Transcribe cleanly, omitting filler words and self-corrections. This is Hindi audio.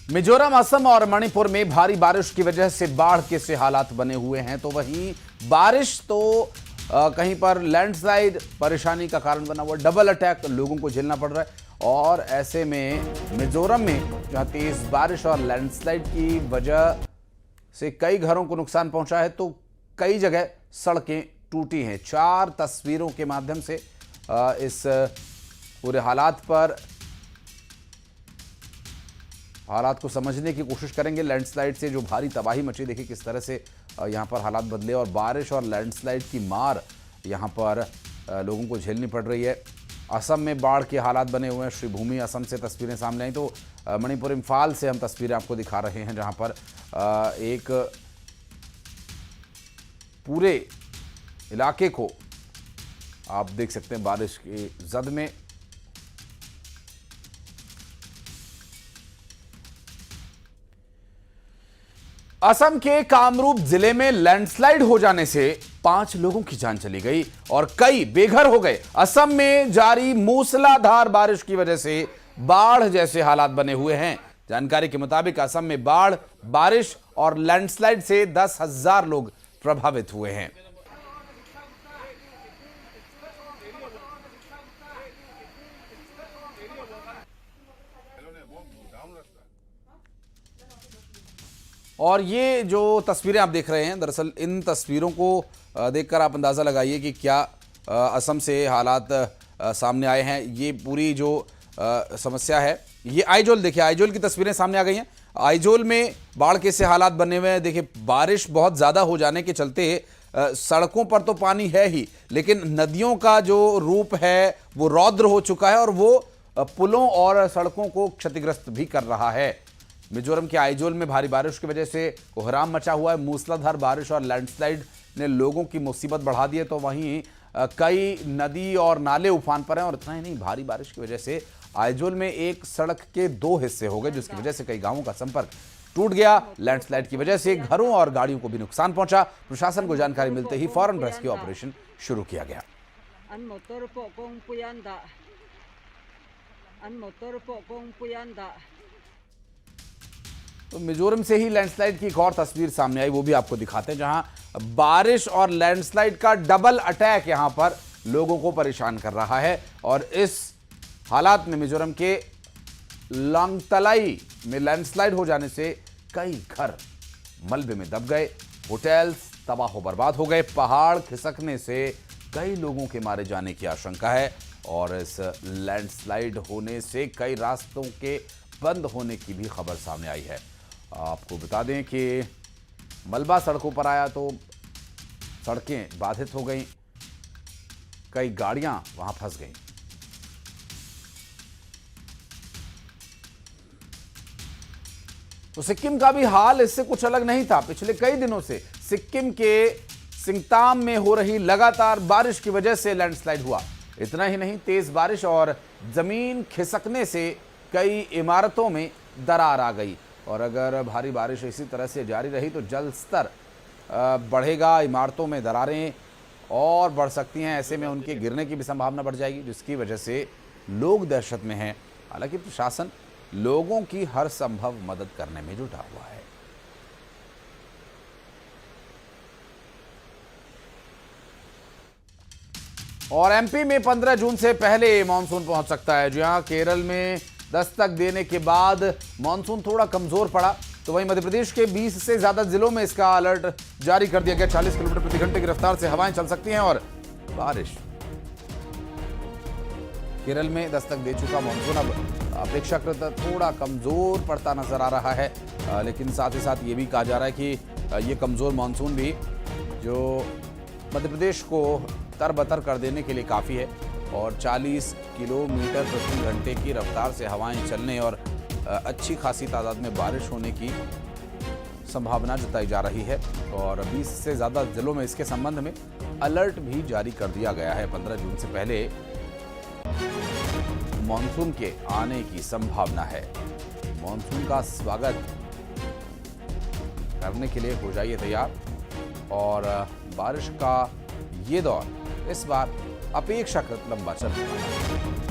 मिजोरम, असम और मणिपुर में भारी बारिश की वजह से बाढ़ के से हालात बने हुए हैं। तो वहीं बारिश तो कहीं पर लैंडस्लाइड परेशानी का कारण बना हुआ, डबल अटैक लोगों को झेलना पड़ रहा है। और ऐसे में मिजोरम में जहां तेज बारिश और लैंडस्लाइड की वजह से कई घरों को नुकसान पहुंचा है, तो कई जगह सड़कें टूटी हैं। 4 तस्वीरों के माध्यम से इस पूरे हालात को समझने की कोशिश करेंगे। लैंडस्लाइड से जो भारी तबाही मची, देखिए किस तरह से यहाँ पर हालात बदले और बारिश और लैंडस्लाइड की मार यहाँ पर लोगों को झेलनी पड़ रही है। असम में बाढ़ के हालात बने हुए हैं। श्रीभूमि असम से तस्वीरें सामने आई, तो मणिपुर इम्फाल से हम तस्वीरें आपको दिखा रहे हैं, जहाँ पर एक पूरे इलाके को आप देख सकते हैं बारिश की जद में। असम के कामरूप जिले में लैंडस्लाइड हो जाने से 5 लोगों की जान चली गई और कई बेघर हो गए। असम में जारी मूसलाधार बारिश की वजह से बाढ़ जैसे हालात बने हुए हैं। जानकारी के मुताबिक असम में बाढ़, बारिश और लैंडस्लाइड से 10,000 लोग प्रभावित हुए हैं। और ये जो तस्वीरें आप देख रहे हैं, दरअसल इन तस्वीरों को देखकर आप अंदाज़ा लगाइए कि क्या असम से हालात सामने आए हैं। ये पूरी जो समस्या है, ये आइजोल, देखिए आइजोल की तस्वीरें सामने आ गई हैं। आइजोल में बाढ़ के से हालात बने हुए हैं। देखिए बारिश बहुत ज़्यादा हो जाने के चलते सड़कों पर तो पानी है ही, लेकिन नदियों का जो रूप है वो रौद्र हो चुका है और वो पुलों और सड़कों को क्षतिग्रस्त भी कर रहा है। मिजोरम के आइजोल में भारी बारिश की वजह से कोहराम मचा हुआ है। मूसलाधार बारिश और लैंडस्लाइड ने लोगों की मुसीबत बढ़ा दी है। तो वहीं कई नदी और नाले उफान पर हैं। और इतना ही नहीं, भारी बारिश की वजह से आइजोल में एक सड़क के 2 हिस्से हो गए, जिसकी वजह से कई गांवों का संपर्क टूट गया। लैंडस्लाइड की वजह से घरों और गाड़ियों को भी नुकसान पहुंचा। प्रशासन को जानकारी मिलते ही फौरन रेस्क्यू ऑपरेशन शुरू किया गया। तो मिजोरम से ही लैंडस्लाइड की एक और तस्वीर सामने आई, वो भी आपको दिखाते हैं, जहां बारिश और लैंडस्लाइड का डबल अटैक यहां पर लोगों को परेशान कर रहा है। और इस हालात में मिजोरम के लांगतलाई में लैंडस्लाइड हो जाने से कई घर मलबे में दब गए, होटल्स तबाह बर्बाद हो गए। पहाड़ खिसकने से कई लोगों के मारे जाने की आशंका है और इस लैंडस्लाइड होने से कई रास्तों के बंद होने की भी खबर सामने आई है। आपको बता दें कि मलबा सड़कों पर आया तो सड़कें बाधित हो गईं, कई गाड़ियां वहां फंस गईं। तो सिक्किम का भी हाल इससे कुछ अलग नहीं था। पिछले कई दिनों से सिक्किम के सिंगताम में हो रही लगातार बारिश की वजह से लैंडस्लाइड हुआ। इतना ही नहीं, तेज बारिश और जमीन खिसकने से कई इमारतों में दरार आ गई। और अगर भारी बारिश इसी तरह से जारी रही तो जल स्तर बढ़ेगा, इमारतों में दरारें और बढ़ सकती हैं। ऐसे में उनके गिरने की भी संभावना बढ़ जाएगी, जिसकी वजह से लोग दहशत में हैं। हालांकि प्रशासन लोगों की हर संभव मदद करने में जुटा हुआ है। और एमपी में 15 जून से पहले मानसून पहुंच सकता है। जहां केरल में दस्तक देने के बाद मानसून थोड़ा कमजोर पड़ा, तो वहीं मध्य प्रदेश के 20 से ज्यादा जिलों में इसका अलर्ट जारी कर दिया गया। 40 किलोमीटर प्रति घंटे की रफ्तार से हवाएं चल सकती हैं और बारिश। केरल में दस्तक दे चुका मानसून अब अपेक्षाकृत थोड़ा कमजोर पड़ता नजर आ रहा है, लेकिन साथ ही साथ ये भी कहा जा रहा है कि ये कमजोर मानसून भी जो मध्य प्रदेश को तरबतर कर देने के लिए काफ़ी है। और 40 किलोमीटर प्रति घंटे की रफ्तार से हवाएं चलने और अच्छी खासी तादाद में बारिश होने की संभावना जताई जा रही है। और 20 से ज़्यादा जिलों में इसके संबंध में अलर्ट भी जारी कर दिया गया है। 15 जून से पहले मानसून के आने की संभावना है। मानसून का स्वागत करने के लिए हो जाइए तैयार। और बारिश का ये दौर इस बार अपेक्षाकृत लंबा चल रहा है।